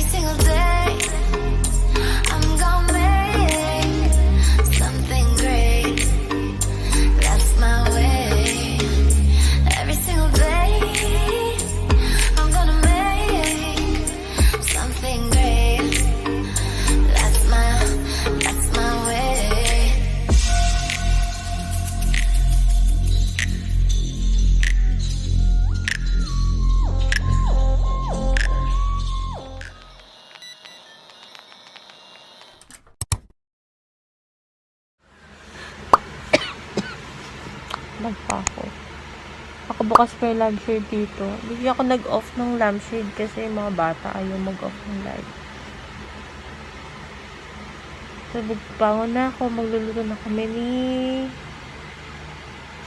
single day I'm gonna make something great. That's my way. Every single day I'm gonna make something great. That's my way. Pa ako. Ako bukas pa yung lampshade dito. Hindi ako nag-off ng lampshade kasi yung mga bata ayaw mag-off ng light. So, bangon na ako. Magluluto na kami ni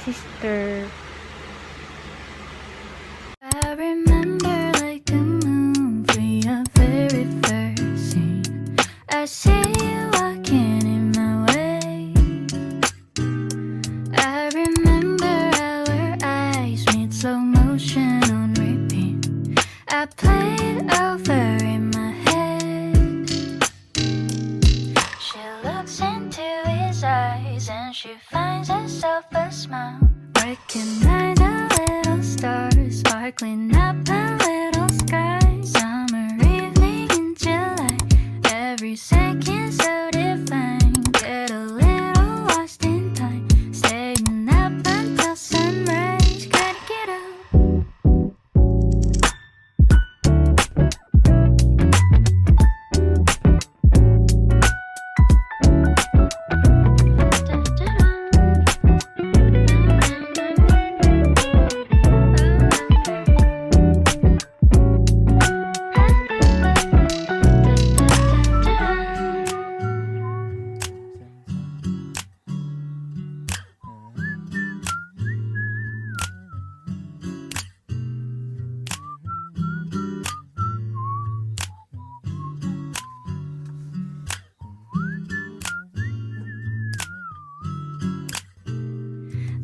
sister. I remember like a movie, a very first scene. I see you walking in my way. I remember our eyes meet, slow motion on repeat. I play it over in my head. She looks into his eyes and she finds herself a smile. Recognize a little stars sparkling up a little sky. Summer evening in July, every second so divine. Get a little lost in time, staying up until sunrise. Gotta get up.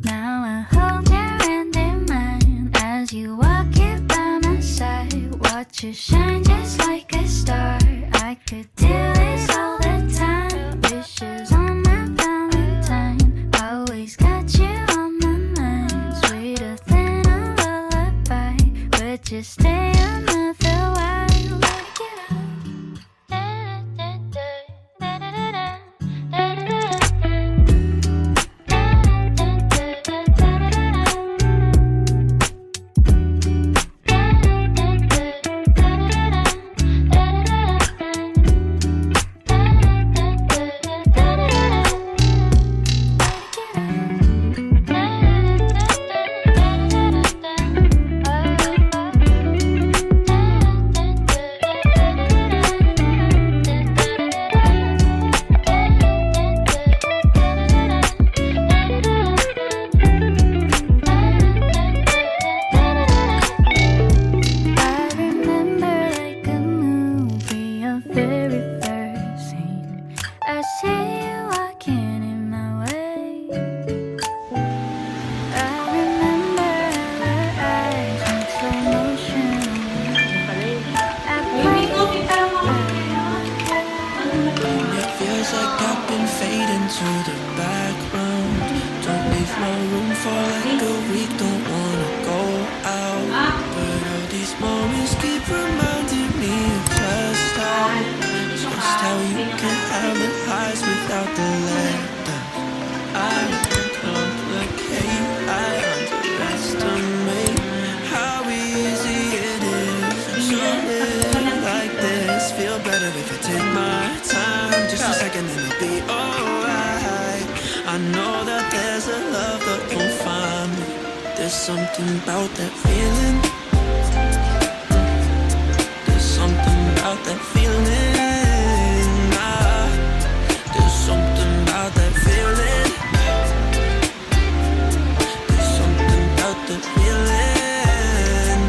Now I hold your hand in mine as you walk it by my side. Watch you shine just like a star. I could do this all the time. Wishes on my Valentine. Always got you on my mind. Sweeter than a lullaby. Would you stay another while? Let it get up. To the background, don't leave my room for like a week. Don't wanna go out, but all these moments keep reminding me of just how you can have the highs without the letdowns. I complicate, I underestimate how easy it is to live like this. Feel better if I take my time, just a second and it'll be alright. I know that there's a love that won't find me. There's something about that feeling. There's something about that feeling. There's something about that feeling. There's something about that feeling.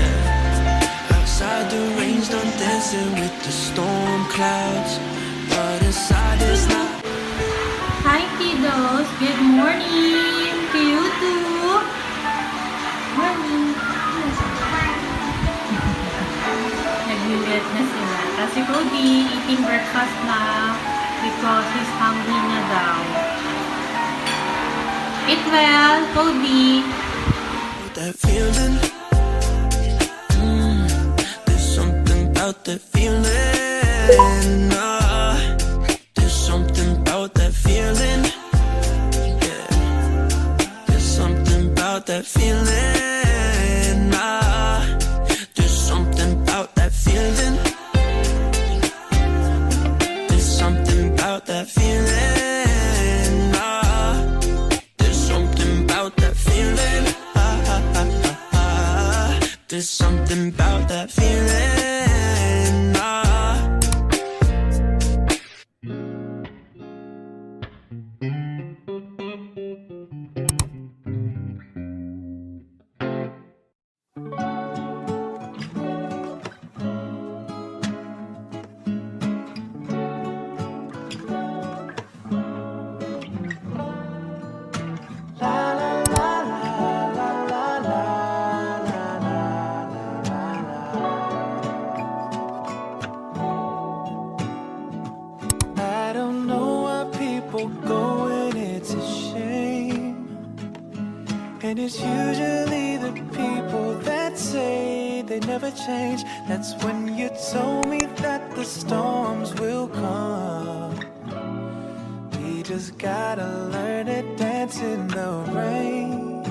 Yeah. Outside the rain's done dancing with the storm clouds, but inside it's not. Hi kiddos! Good morning to you too! Si Cody, eating breakfast na because he's hungry na daw. Eat well, Cody. That feeling. There's something about that feeling. There's something about that feeling. Yeah. There's something about that feeling. There's something about that feeling. There's something about that feeling. There's something about that feeling. There's something about that feeling. I don't know why people go and it's a shame. And it's usually the people that say they never change. That's when you told me that the storms will come. We just gotta learn to dance in the rain.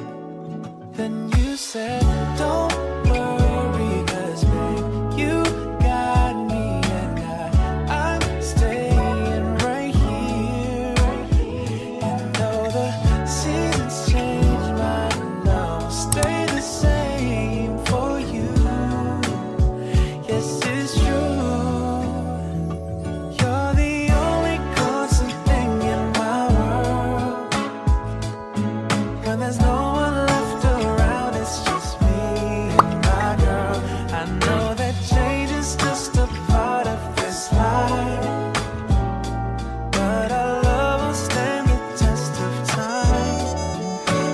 Then you said, don't worry, 'cause babe, you got me and I'm staying right here. And though the seasons change, my love will stay the same for you. Yes, it's true. You're the only constant thing in my world. When there's no one left around, it's just me and my girl. I know that change is just a part of this life, but our love will stand the test of time.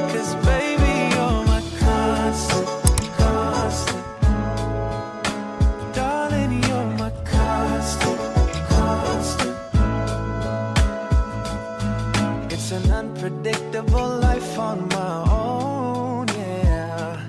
'Cause baby, you're my constant, constant. Darling, you're my constant, constant. It's an unpredictable life on my own, yeah.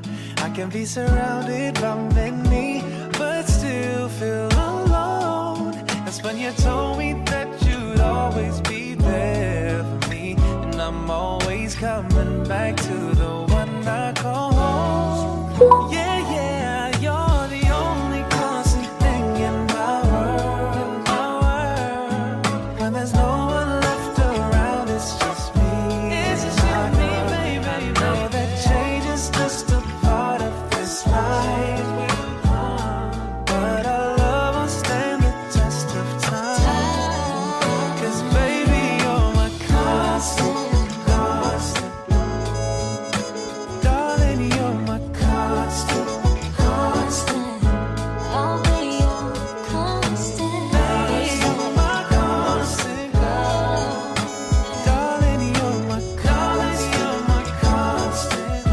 I can be surrounded by many, but still feel alone. That's when you told me that you'd always be there for me. And I'm always coming back to the one I call home. Yeah, yeah, you're the only constant thing in my world, my world. When there's no one left around, it's just me. It's just you and me, baby. I know that change is just a part of this life, but our love will stand the test of time. 'Cause baby, you're my constant, constant. Darling, you're my constant, constant. I'll be your constant. You're my constant. Darling, you're my constant, you're my constant.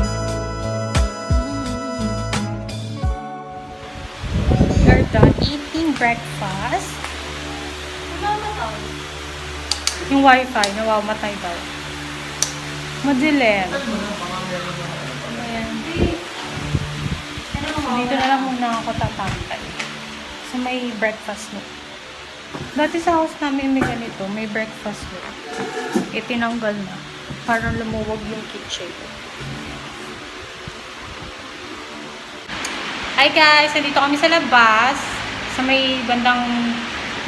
We're done eating breakfast. Yung wifi, nawamatay daw. Madilim. Ayan. So, dito na lang muna ako tatangkay. So, may breakfast nook. Dati sa house namin may ganito, may breakfast nook. Itinanggal na. Para lumuwag yung kitchen. Hi guys! Nandito kami sa labas. Sa may bandang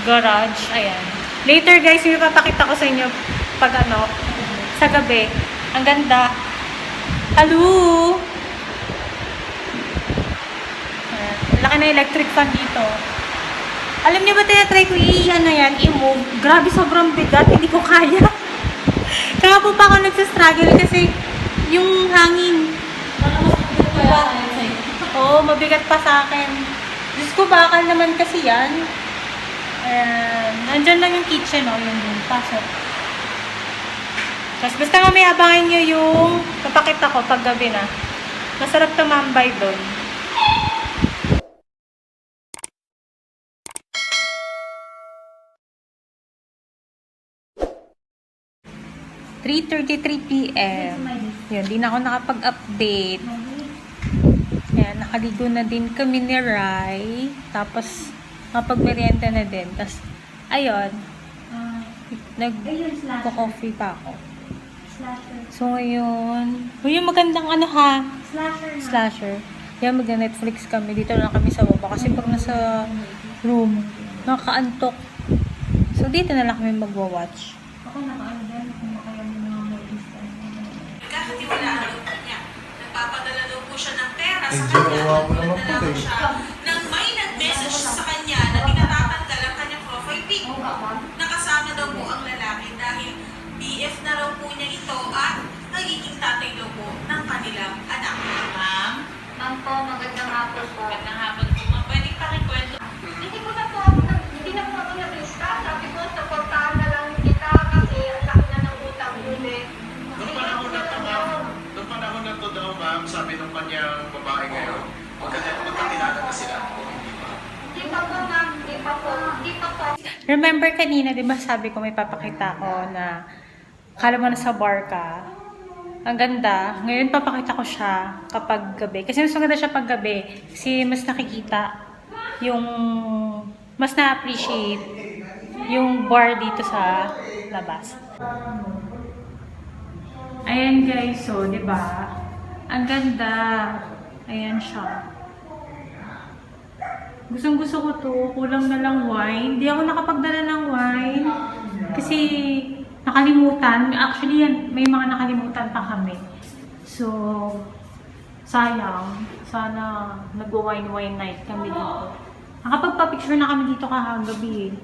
garage. Ayan. Later guys, yung ipapakita ko sa inyo pag sa gabi. Ang ganda. Hello! Ayan. Laki na electric fan dito. Alam niyo ba, tinatry ko i-move. Grabe, sobrang bigat. Hindi ko kaya. Kaya po pa ako nagsastruggle kasi yung hangin. Diba? Oo, mabigat pa sa akin. Diyos ko, bakal naman kasi yan. Nandyan lang yung kitchen, yun dun. Pasok. Tapos basta mamaya abangan nyo yung papakita ko pag gabi na. Masarap tumambay doon. 3:33 p.m. Yun, di na ako nakapag-update. Ayan, nakaligo na din kami ni Rai. Tapos, mapag-merienda na din. Tapos, ayun, nag-coffee pa ako. So, ngayon, yung magandang ano ha? Slasher. Yan, mag-Netflix kami. Dito lang kami sa baba. Kasi pag nasa room, nakakaantok. So, dito na lang kami magwa-watch. Ako nakaano din, kumakayan ng mga movies. Nagkakatiwalaan daw po niya. Nagpapadala daw po siya ng pera sa kanya. Nagpadala daw siya nang may nag-message sa kanya na tinatatanggal ang kanyang profile pic. Nakasama daw po ang lalaki dahil BF na raw po niya ito at nagiging tatay daw po ng kanilang anak. Ma'am? Ma'am po, magandang hapon po. Magandang hapon po. Ma'am, pwedeng pakikwento. Hindi po ako nag-lista. Sabi ko, supportahan na lang kita kasi ang laki na ng utang ulit. Noong panahon na to daw, ma'am, sabi ng kanyang babae ngayon, magkakilala na sila. Hindi pa po, ma'am. Hindi pa po. Remember kanina, di ba sabi ko may papakita ko na kala mo na sa bar ka. Ang ganda. Ngayon papakita ko siya kapag gabi. Kasi mas maganda siya pag gabi. Kasi mas nakikita yung, mas na-appreciate yung bar dito sa labas. Ayan guys, so, di ba? Ang ganda. Ayan siya. Gustong-gusto ko to. Kulang na lang wine. Hindi ako nakapagdala ng wine. Kasi nakalimutan. Actually, yan, may mga nakalimutan pa kami. So, sayang. Sana nag-wine night kami dito. Nakapagpa-picture na kami dito kahagabi.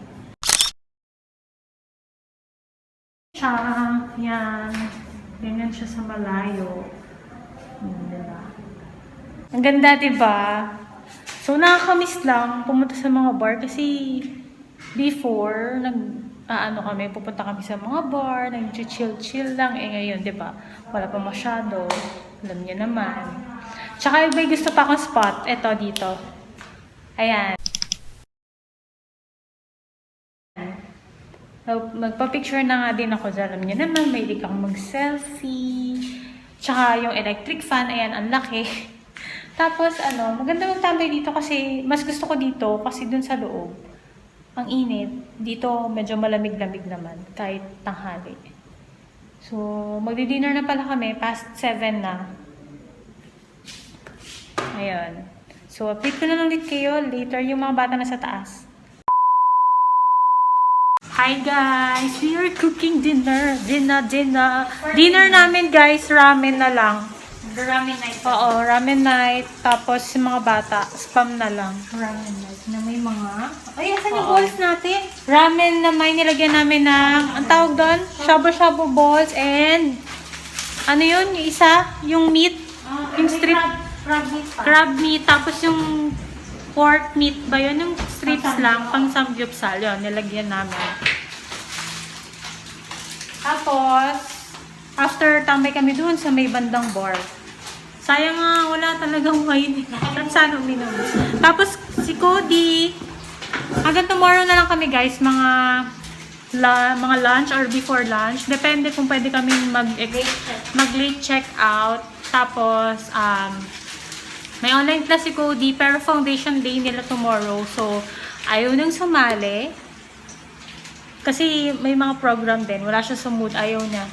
Siya, yan. Ganyan siya sa malayo. Diba? Ang ganda, diba? So, nakakamiss lang pumunta sa mga bar kasi before, kami, pupunta kami sa mga bar, nag-chill-chill lang. Eh ngayon, di ba? Wala pa masyado. Alam niyo naman. Tsaka may gusto pa akong spot. Ito, dito. Ayan. So, magpa-picture na nga din ako dyan. Alam niyo naman, may akong mag-selfie. Tsaka yung electric fan, ayan, ang laki. Tapos, maganda magtambay dito kasi mas gusto ko dito kasi dun sa loob. Ang init. Dito, medyo malamig-lamig naman kahit tanghali. So, magdi-dinner na pala kami. Past 7 na. Ayun. So, update ko na lang ulit kayo later yung mga bata na sa taas. Hi guys! We are cooking dinner. Dinner namin guys, ramen na lang. Ramen night. Oo, ramen night. Tapos yung mga bata, spam na lang. Ramen night na may mga... Ay, asan yung balls natin? Ramen na may nilagyan namin ng... Ang tawag doon? Shabu-shabu balls and... Ano yun? Yung isa? Yung meat? Yung strip... Crab meat pa. Crab meat. Tapos yung pork meat ba yun? Yung strips lang. Pang samgyupsal. Yun, nilagyan namin. Tapos, after tambay kami doon sa may bandang bar. Sayang nga, wala talagang wine. Sana uminom. Tapos, si Cody, hanggang tomorrow na lang kami guys, mga lunch or before lunch. Depende kung pwede kami mag-late check out. Tapos, may online class si Cody, pero foundation day nila tomorrow. So, ayaw nang sumali. Kasi may mga program din. Wala siya sa mood, ayaw niya.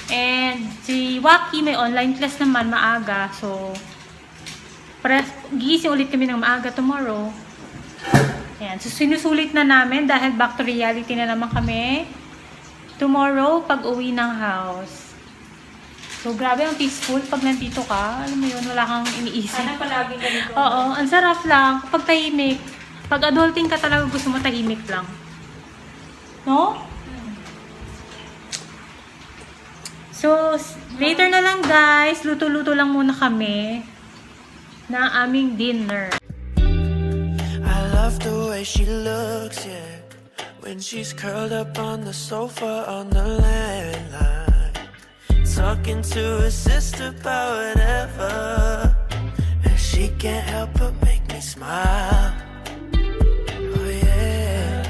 And si Waki may online class naman maaga. So, gising ulit kami ng maaga tomorrow. Ayan. So, sinusulit na namin dahil back to reality na naman kami tomorrow pag uwi ng house. So, grabe ang peaceful pag nandito ka. Alam mo yun, wala kang iniisip. Sana palagi ganito. Oo, ang sarap lang. Kapag tahimik. Pag adulting ka talaga gusto mo tahimik lang. No? So, later na lang guys, luto-luto lang muna kami na aming dinner. I love the way she looks, yeah. When she's curled up on the sofa on the landline, talking to her sister about whatever, and she can't help but make me smile. Oh yeah.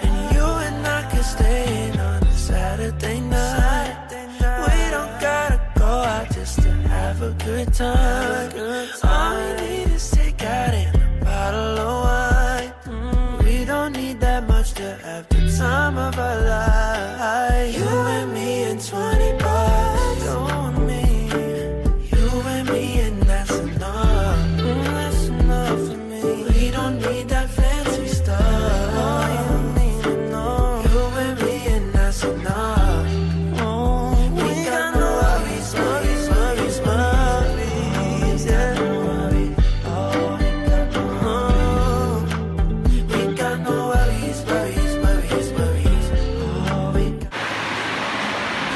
And you and I could stay in on a Saturday night. have a good time. All we need is take out in a bottle of wine. We don't need that much to have the time of our life. You and me and 20 bucks, you and me, you and me, and that's enough. That's enough for me. We don't need that fancy stuff. You don't need to know. You and me, and that's enough. Oh, we got no worries, worries, worries, worries. Yeah, no worries. Oh, we got no worries, worries, worries, worries. Oh, we got.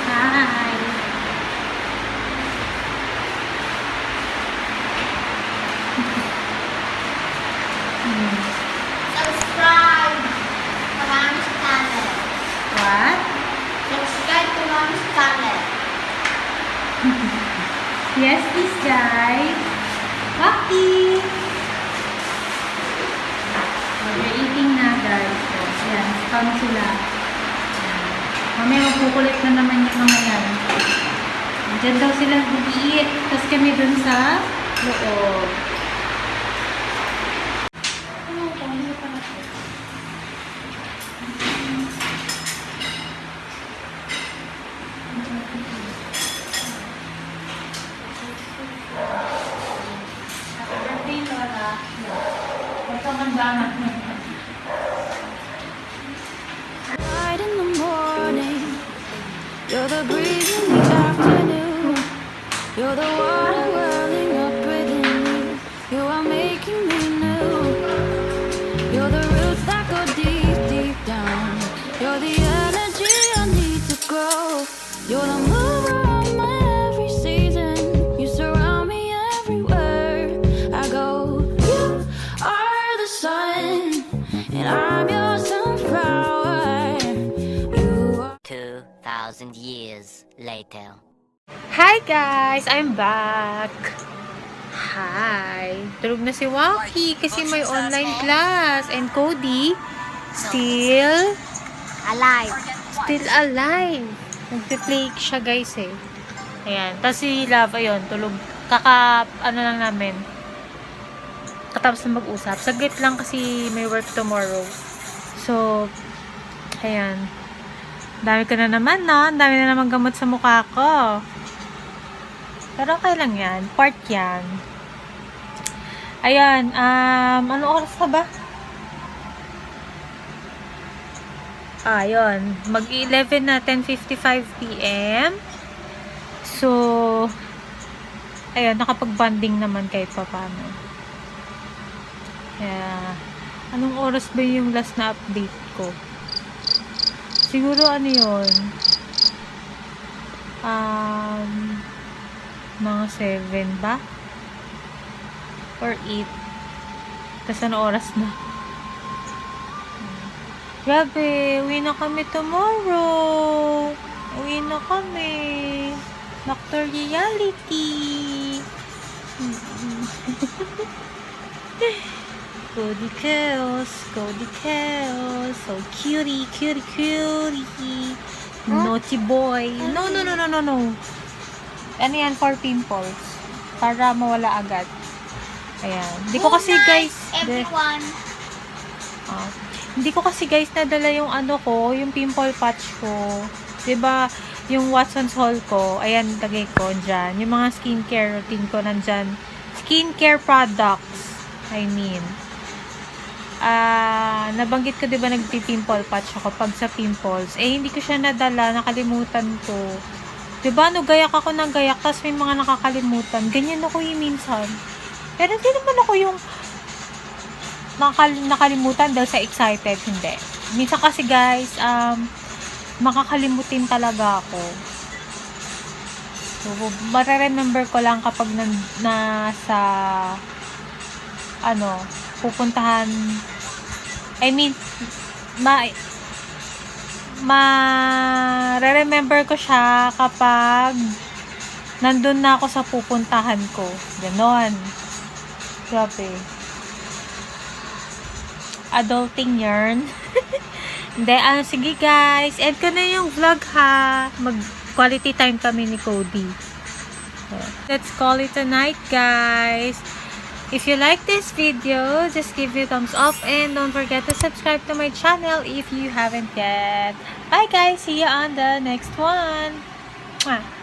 Hi! Subscribe to Mommy's channel. What? Subscribe to Mommy's channel. Yes, please, guys. Bakit? We're eating na, guys. So, yan, spam sila. Mamaya magkukulit na naman yung mga yan. Diyan daw sila mag-eat. Tapos kami dun sa loob. Happy birthday, Lola. Huwag kang mandaman. Light in the morning, you're the breeze in the afternoon, you're the water welling up within me, you are making me new, you're the roots that go deep, deep down, you're the energy I need to grow, you're the mover of my every season, you surround me everywhere I go, you are the sun, and I'm your sunflower. 2,000 years later. Hi guys! I'm back! Hi! Tulog na si Waki kasi may online class. And Cody, still Alive. Nagpe-play siya guys eh. Ayan. Tapos si Love, ayun, tulog. Ano lang namin. Katapos na mag-usap. Saglit lang kasi may work tomorrow. So, ayan. Dami ko na naman, no? Dami na naman gamot sa mukha ko. Pero okay lang yan. Part yan. Ayan. Ano oras na ba? Ayun. Mag-11 na. 10:55 p.m. So, ayun. Nakapag-bonding naman kahit pa paano. Kaya, anong oras ba yung last na update ko? Siguro ano yun? Mga 7 ba? Or 8? Tapos ano oras na? Grabe, uwi na kami tomorrow. Uwi na kami. Back to reality. Cody Chaos. So cutie. Naughty boy. No. Ano yan for pimples? Para mawala agad. Ayan. Hindi ko kasi guys. Everyone. Hindi ko kasi guys nadala yung ano ko, yung pimple patch ko. 'Di ba? Yung Watson's Haul ko. Ayan, lagay ko dyan. Yung mga skincare routine ko nandyan. Skincare products. I mean. Nabanggit ko 'di ba nagpi-pimple patch ako pag sa pimples. Hindi ko siya nadala, nakalimutan ko. 'Di ba gayak ako ng gayak tapos may mga nakakalimutan. Ganyan ako minsan. Pero hindi naman ako yung nakalimutan dahil sa excited, hindi. Minsan kasi guys, makakalimutin talaga ako. So, mareremember ko lang kapag nasa pupuntahan, I mean, remember ko siya kapag nandun na ako sa pupuntahan ko. Ganon. Grabe. Adulting yarn. Hindi, sige guys. End ko na yung vlog ha. Mag quality time kami ni Cody. Let's call it a night, guys. If you like this video, just give it a thumbs up and don't forget to subscribe to my channel if you haven't yet. Bye guys, see you on the next one. Mwah.